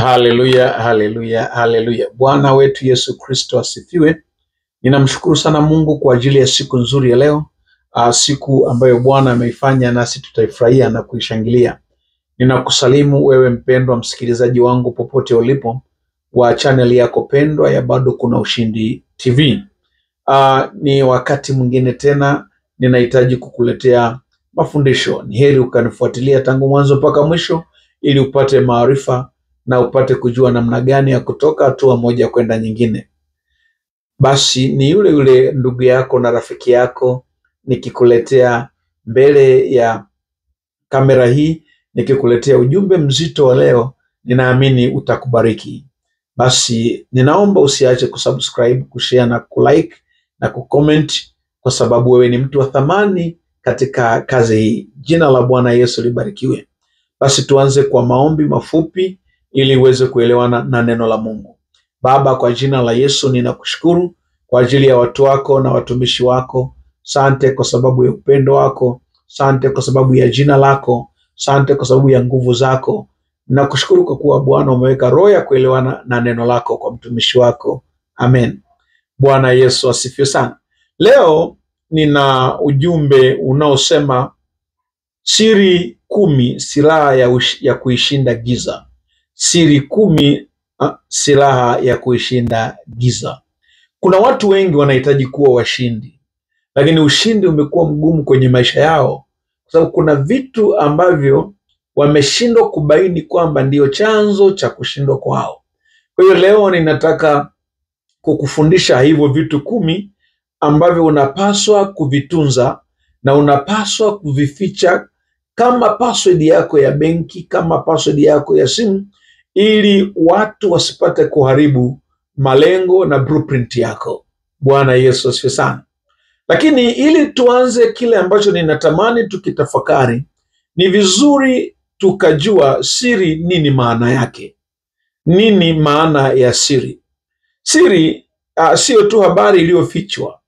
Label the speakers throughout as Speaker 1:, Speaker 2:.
Speaker 1: Haleluya, haleluya, haleluya. Bwana wetu Yesu Kristo asifiwe. Ninamshukuru sana Mungu kwa ajili ya siku nzuri ya leo, siku ambayo Bwana ameifanya nasi tutaifurahia na kuishangilia. Ninakusalimu wewe mpendwa msikilizaji wangu popote ulipo wa channel yako pendwa ya Bado Kuna Ushindi TV. Ni wakati mwingine tena ninahitaji kukuletea mafundisho. Ni heri ukanifuatilia tangu mwanzo mpaka mwisho ili upate maarifa na upate kujua namna gani ya kutoka hatua moja kwenda nyingine. Basi ni yule ndugu yako na rafiki yako nikikuletea mbele ya kamera hii, nikikuletea ujumbe mzito wa leo. Ninaamini utakubariki. Basi ninaomba usiache kusubscribe, kushare na kulike na kucomment, kwa sababu wewe ni mtu wa thamani katika kazi hii. Jina la Bwana Yesu libarikiwe. Basi tuanze kwa maombi mafupi ili uweze kuelewana na neno la Mungu. Baba, kwa jina la Yesu ninakushukuru kwa ajili ya watu wako na watumishi wako. Sante kwa sababu ya upendo wako. Sante kwa sababu ya jina lako. Sante kwa sababu ya nguvu zako. Ninakushukuru kwa kuwa Bwana umeweka roho ya kuelewana na neno lako kwa mtumishi wako. Amen. Bwana Yesu asifiwe sana. Leo nina ujumbe unaosema siri 10 silaha ya kuishinda giza. Siri 10 silaha ya kuishinda giza. Kuna watu wengi wanahitaji kuwa washindi, lakini ushindi umekuwa mgumu kwenye maisha yao kwa sababu kuna vitu ambavyo wameshindwa kubaini kwamba ndio chanzo cha kushindwa kwao. Kwa hiyo leo ninataka kukufundisha hivyo vitu 10 ambavyo unapaswa kuvitunza na unapaswa kuvificha kama password yako ya benki, kama password yako ya simu, ili watu wasipate kuharibu malengo na blueprint yako. Bwana Yesu asifiwe sana. Lakini ili tuanze kile ambacho ninatamani tukitafakari, ni vizuri tukajua siri nini maana yake. Nini maana ya siri? Siri sio tu habari iliyofichwa.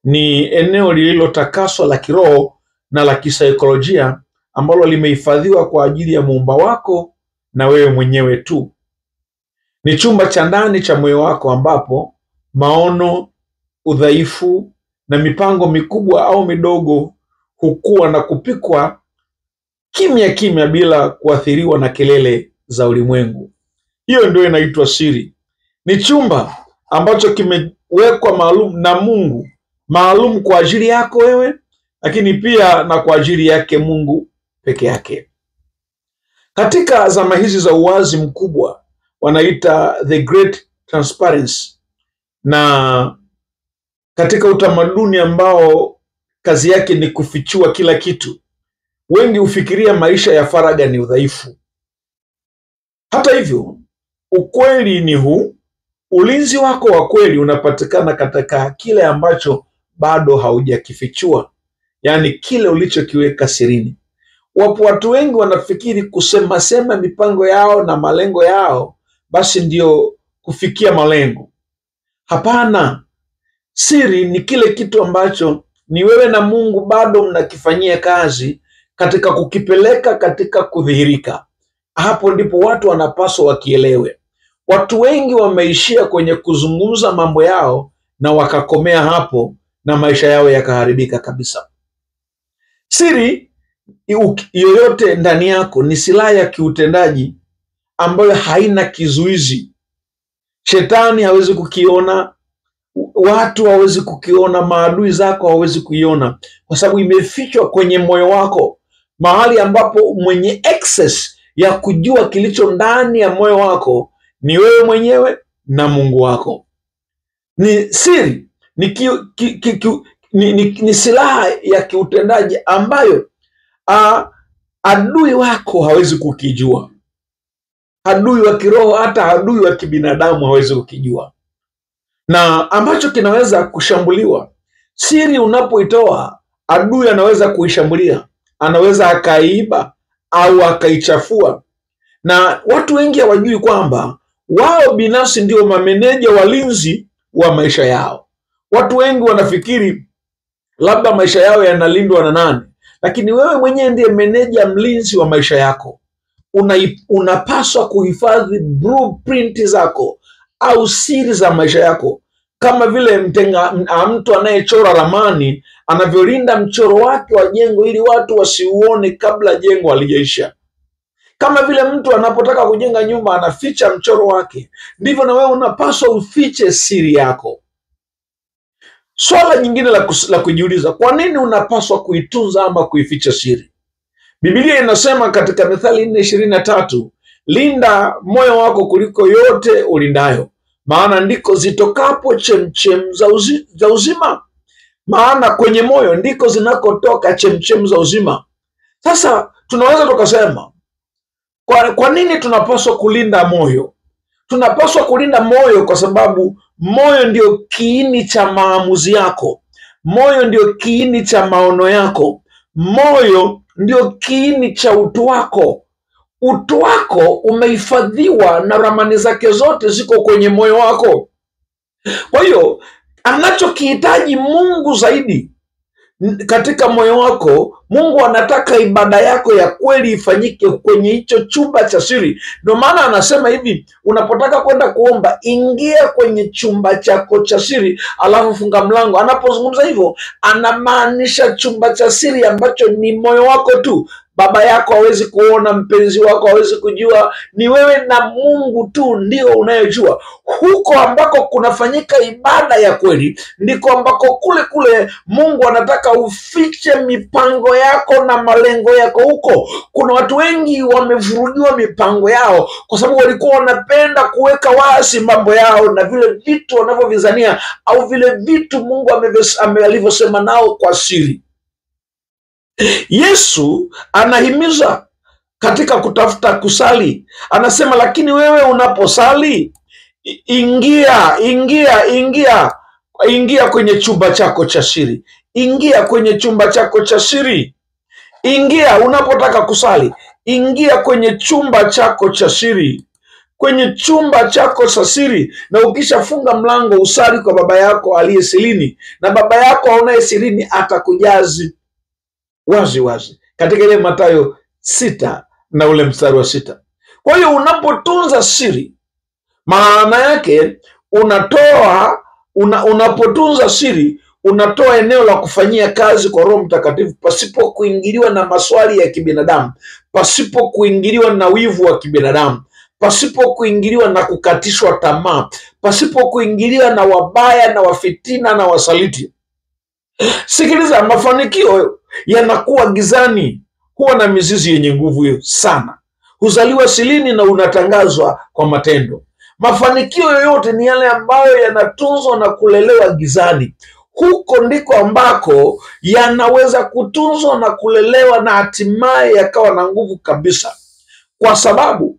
Speaker 1: Ni eneo lililotakaswa la kiroho na la kisaikolojia ambalo limehifadhiwa kwa ajili ya muumba wako na wewe mwenyewe tu. Ni chumba cha ndani cha moyo wako ambapo maono, udhaifu na mipango mikubwa au midogo hukua na kupikwa kimya kimya bila kuathiriwa na kelele za ulimwengu. Hiyo ndio inaitwa siri. Ni chumba ambacho kimewekwa maalum na Mungu, maalum kwa ajili yako wewe, lakini pia na kwa ajili yake Mungu peke yake. Katika zama hizi za uwazi mkubwa, wanaita the great transparency, na katika utamaduni ambao kazi yake ni kufichua kila kitu, wengi hufikiria maisha ya faragha ni udhaifu. Hata hivyo, ukweli ni huu: ulinzi wako wa kweli unapatikana katika kile ambacho bado haujakifichua, yani kile ulichokiweka sirini. Wapo watu wengi wanafikiri kusema mipango yao na malengo yao basi ndio kufikia malengo. Hapana. Siri ni kile kitu ambacho ni wewe na Mungu bado mnakifanyia kazi katika kukipeleka katika kudhihirika. Hapo ndipo watu wanapaswa wakielewe. Watu wengi wameishia kwenye kuzungumza mambo yao na wakakomea hapo na maisha yao yakaharibika kabisa. Siri yoyote ndani yako ni silaha ya kiutendaji ambayo haina kizuizi. Shetani hawezi kukiona, watu hawezi kukiona, maadui zako hawezi kuiona, kwa sababu imefichwa kwenye moyo wako, mahali ambapo mwenye access ya kujua kilicho ndani ya moyo wako ni wewe mwenyewe na Mungu wako. Ni siri, ni silaha ya kiutendaji ambayo adui wako hawezi kukijua. Adui wa kiroho, hata adui wa kibinadamu hawezi kukijua, na ambacho kinaweza kushambuliwa. Siri unapoitoa, adui anaweza kuishambulia, anaweza akaiba au akaichafua. Na watu wengi hawajui kwamba wao binafsi ndio mameneja walinzi wa maisha yao. Watu wengi wanafikiri labda maisha yao yanalindwa na nani, lakini wewe mwenyewe ndiye meneja mlinzi wa maisha yako. unapaswa kuhifadhi blueprint zako au siri za maisha yako, kama vile mtu anayechora ramani anavyolinda mchoro wake wa jengo ili watu wasiuone kabla jengo halijaisha. Kama vile mtu anapotaka kujenga nyumba anaficha mchoro wake, ndivyo na wewe unapaswa ufiche siri yako. Swala nyingine la kujiuliza, kwa nini unapaswa kuitunza ama kuificha siri? Biblia inasema katika Mithali 4:23, linda moyo wako kuliko yote ulindayo, maana ndiko zitokapo chemchem za uzima. Maana kwenye moyo ndiko zinakotoka chemchem za uzima. Sasa tunaweza tukasema, kwa nini tunapaswa kulinda moyo? Tunapaswa kulinda moyo kwa sababu moyo ndio kiini cha maamuzi yako. Moyo ndio kiini cha maono yako. Moyo ndio kiini cha utu wako. Utu wako umehifadhiwa na ramani zake zote ziko kwenye moyo wako. Kwa hiyo anachokihitaji Mungu zaidi katika moyo wako, Mungu anataka ibada yako ya kweli ifanyike kwenye hicho chumba cha siri. Ndio maana anasema hivi, unapotaka kwenda kuomba, ingia kwenye chumba chako cha siri alafu funga mlango. Anapozungumza hivyo, anamaanisha chumba cha siri ambacho ni moyo wako tu. Baba yako hawezi kuona, mpenzi wako hawezi kujua, ni wewe na Mungu tu ndio unayejua. Huko ambako kunafanyika ibada ya kweli ndiko ambako kule Mungu anataka ufiche mipango yako na malengo yako huko. Kuna watu wengi wamevurugiwa mipango yao kwa sababu walikuwa wanapenda kuweka wazi mambo yao na vile vitu wanavyovizania au vile vitu Mungu alivyosema nao kwa siri. Yesu anahimiza katika kutafuta kusali, anasema, lakini wewe unaposali ingia kwenye chumba chako cha siri. Ingia kwenye chumba chako cha siri. Unapotaka kusali, ingia kwenye chumba chako cha siri. Kwenye chumba chako cha siri, na ukishafunga mlango usali kwa Baba yako aliye sirini, na Baba yako aonaye sirini atakujazi wazi katika ile Mathayo 6 na ule mstari wa 6. Kwa hiyo unapotunza siri, maana yake unapotunza siri unatoa eneo la kufanyia kazi kwa Roho Mtakatifu pasipo kuingiliwa na maswali ya kibinadamu, pasipo kuingiliwa na wivu wa kibinadamu, pasipo kuingiliwa na kukatishwa tamaa, pasipo kuingiliwa na wabaya na wafitina na wasaliti. Sikiliza, mafanikio yanakuwa gizani huwa na mizizi yenye nguvu sana. Huzaliwa silini na unatangazwa kwa matendo. Mafanikio yoyote ni yale ambayo yanatunzwa na kulelewa gizani. Huko ndiko ambako yanaweza kutunzwa na kulelewa na hatimaye yakawa na nguvu kabisa, kwa sababu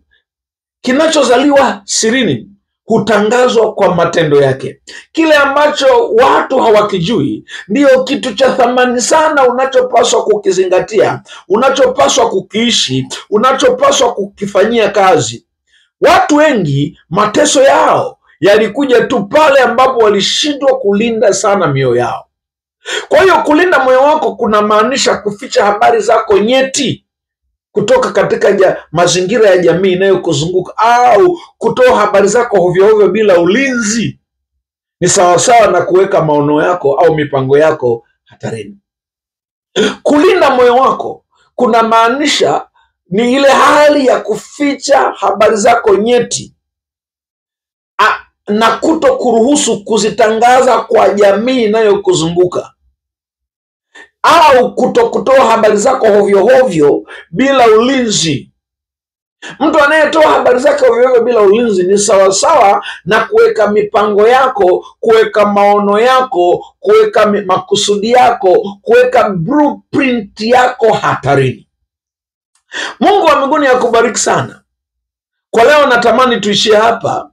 Speaker 1: kinachozaliwa sirini hutangazwa kwa matendo yake. Kile ambacho watu hawakijui ndiyo kitu cha thamani sana unachopaswa kukizingatia, unachopaswa kukiishi, unachopaswa kukifanyia kazi. Watu wengi mateso yao yalikuja tu pale ambapo walishindwa kulinda sana mioyo yao. Kwa hiyo kulinda moyo wako kuna maanisha kuficha habari zako nyeti kutoka katika mazingira ya jamii inayokuzunguka, au kutoa habari zako hovyo bila ulinzi. Ni sawasawa na kuweka maono yako au mipango yako hatarini. Kulinda moyo wako kuna maanisha ni ile hali ya kuficha habari zako nyeti na kuto kuruhusu kuzitangaza kwa jamii inayokuzunguka, au kutoa habari zako hovyo bila ulinzi. Mtu anayetoa habari zake hovyo bila ulinzi ni sawasawa na kuweka mipango yako, kuweka maono yako, kuweka makusudi yako, kuweka blueprint yako hatarini. Mungu wa mbinguni akubariki sana. Kwa leo natamani tuishie hapa,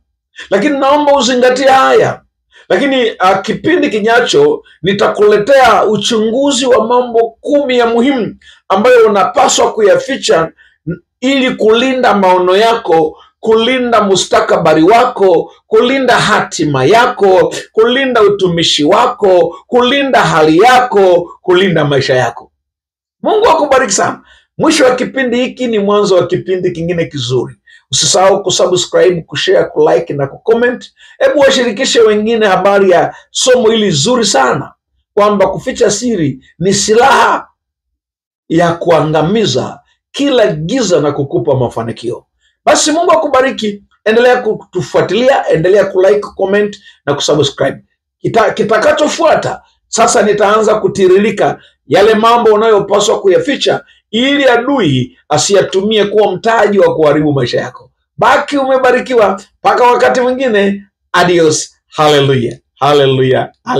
Speaker 1: lakini naomba uzingatie haya. Lakini kipindi kinyacho nitakuletea uchunguzi wa mambo 10 ya muhimu ambayo unapaswa kuyaficha ili kulinda maono yako, kulinda mustakabali wako, kulinda hatima yako, kulinda utumishi wako, kulinda hali yako, kulinda maisha yako. Mungu akubariki sana. Mwisho wa kipindi hiki ni mwanzo wa kipindi kingine kizuri. Usisahau kusubscribe, kushare, kulike na kucomment. Hebu washirikishe wengine habari ya somo hili zuri sana, kwamba kuficha siri ni silaha ya kuangamiza kila giza na kukupa mafanikio. Basi Mungu akubariki. Endelea kutufuatilia, endelea kulike, comment na kusubscribe. Kitakachofuata sasa, nitaanza kutiririka yale mambo unayopaswa kuyaficha ili adui asiyatumie kuwa mtaji wa kuharibu maisha yako. Baki umebarikiwa mpaka wakati mwingine. Adios. Hallelujah. Hallelujah. Hallelujah.